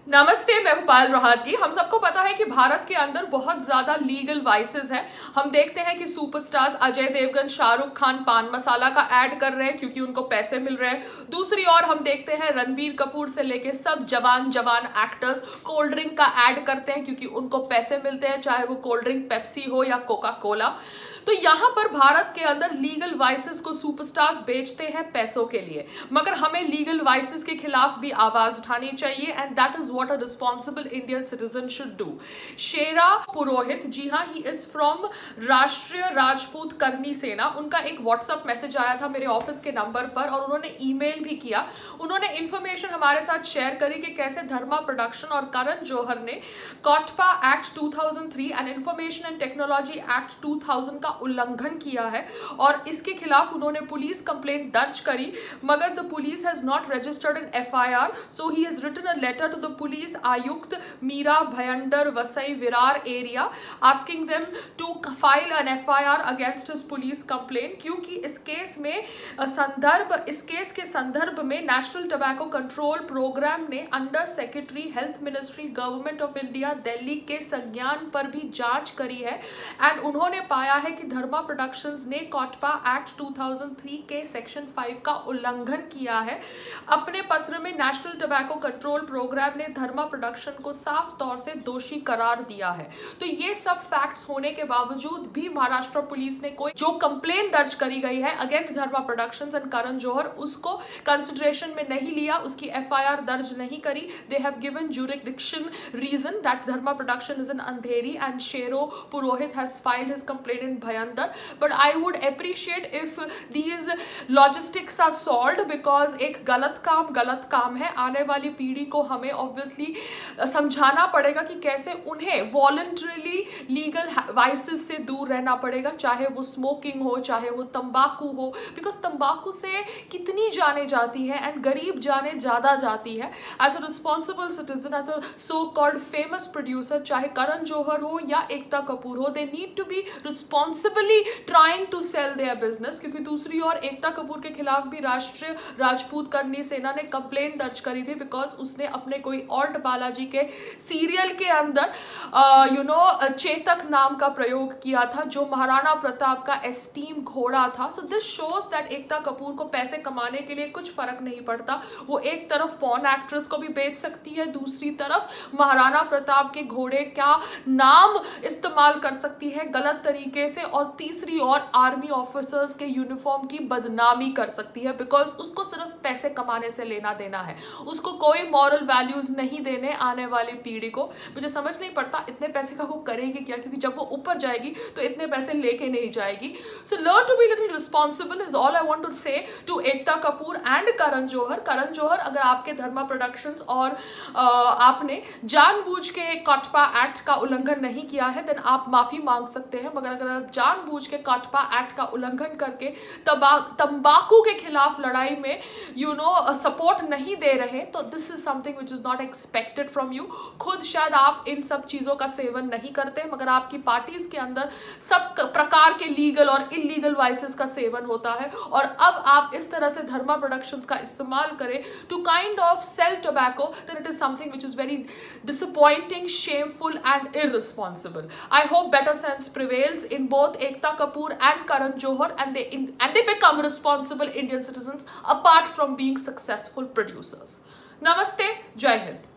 नमस्ते, मैं हूं पायल रोहातगी। हम सबको पता है कि भारत के अंदर बहुत ज्यादा लीगल वाइसेस हैं। हम देखते हैं कि सुपरस्टार्स अजय देवगन, शाहरुख खान पान मसाला का ऐड कर रहे हैं क्योंकि उनको पैसे मिल रहे हैं। दूसरी ओर हम देखते हैं रणबीर कपूर से लेके सब जवान जवान एक्टर्स कोल्ड ड्रिंक का ऐड करते हैं क्योंकि उनको पैसे मिलते हैं, चाहे वो कोल्ड ड्रिंक पेप्सी हो या कोका कोला। तो यहाँ पर भारत के अंदर लीगल वाइसेस को सुपरस्टार्स बेचते हैं पैसों के लिए, मगर हमें लीगल वाइसेस के खिलाफ भी आवाज उठानी चाहिए and that is what a responsible Indian citizen should do. Shera Purohit, ji हाँ, ही इज फ्रॉम राष्ट्रीय राजपूत करनी सेना। उनका एक व्हाट्सएप मैसेज आया था मेरे ऑफिस के नंबर पर और उन्होंने ईमेल भी किया। उन्होंने इंफॉर्मेशन हमारे साथ शेयर करी कि कैसे धर्मा प्रोडक्शन और करण जौहर ने COTPA act 2003 and information and technology act 2000 का उल्लंघन किया है और इसके खिलाफ उन्होंने पुलिस कंप्लेंट दर्ज करी, मगर the police has not registered an FIR, so he has written a letter to the police आयुक्त Mira Bhayandar Vasai Virar area asking them to file an FIR against his police complaint, क्योंकि इस केस के संदर्भ में नेशनल टोबैको कंट्रोल प्रोग्राम ने under secretary health ministry government of India Delhi के संज्ञान पर भी जांच करी है एंड उन्होंने पाया है कि धर्मा प्रोडक्शंस ने कोटपा एक्ट 2003 के सेक्शन 5 का उल्लंघन किया है। अपने पत्र में नेशनल टोबैको कंट्रोल प्रोग्राम ने धर्मा प्रोडक्शन को साफ तौर से दोषी करार दिया है। तो ये सब फैक्ट्स होने के बावजूद भी महाराष्ट्र पुलिस ने कोई जो कंप्लेन दर्ज करी गई है against Dharma productions and Karan जौहर उसको कंसिडरेशन में नहीं लिया, उसकी एफआईआर दर्ज नहीं करी। They have given jurisdiction reason that Dharma Production is in Andheri and Shero Purohit has filed his complaint in Bhayandar. But I would appreciate if these logistics are solved because एक गलत काम है। आने वाली पीढ़ी को हमें ऑब्वियसली समझाना पड़ेगा कि कैसे उन्हें वॉलंटरीली लीगल वाइसेस से दूर रहना पड़ेगा, चाहे वो स्मोकिंग हो, चाहे वो तंबाकू हो, बिकॉज तंबाकू से कितनी जाने जाती है एंड गरीब जाने ज़्यादा जाती है। As a responsible citizen, as a so called famous producer, चाहे करण जौहर हो या एकता कपूर हो, they need to be responsibly trying to sell their business. क्योंकि दूसरी ओर एकता कपूर के खिलाफ भी राष्ट्रीय राजपूत करनी सेना ने कंप्लेंट दर्ज करी थी बिकॉज उसने अपने कोई ऑल्ट बालाजी के सीरियल के अंदर चेतक नाम का प्रयोग किया था जो महाराणा प्रताप का एस्टीम घोड़ा था। So this shows that Ekta Kapoor को पैसे कमाने के लिए कुछ फर्क नहीं पड़ता। वो एक तरफ पॉर्न एक्ट्रेस को भी बेच सकती है, दूसरी तरफ महाराणा प्रताप के घोड़े का नाम इस्तेमाल कर सकती है गलत तरीके से, और तीसरी ओर आर्मी ऑफिसर्स के यूनिफॉर्म की बदनामी कर सकती है बिकॉज उसको सिर्फ पैसे कमाने से लेना देना है, उसको कोई मॉरल वैल्यूज नहीं देने आने वाली पीढ़ी को। मुझे समझ नहीं पड़ता इतने पैसे का वो करेगी क्या, क्योंकि जब वो ऊपर जाएगी तो इतने पैसे लेके नहीं जाएगी। So learn to be little responsible is all I want to say to Ekta Kapoor and Karan Johar. Karan Johar, अगर आपके धर्मा प्रोडक्शंस और आपने जानबूझ के कोटपा एक्ट का उल्लंघन नहीं किया है देन आप माफी मांग सकते हैं, मगर अगर आप जानबूझ के कोटपा एक्ट का उल्लंघन करके तंबाकू के खिलाफ लड़ाई में सपोर्ट नहीं दे रहे तो this is something which is not expected from you. खुद शायद आप इन सब चीजों का सेवन नहीं करते, मगर आपकी पार्टीज के अंदर सब प्रकार के लीगल और इलीगल वाइसेस का सेवन होता है और अब आप इस तरह से धर्मा प्रोडक्शंस का इस्तेमाल करें to kind of sell tobacco, then it is something which is very disappointing, shameful and irresponsible. I hope better sense prevails in both Ekta Kapoor and Karan Johar and they become responsible Indian citizens apart from being successful producers. Namaste, Jai Hind.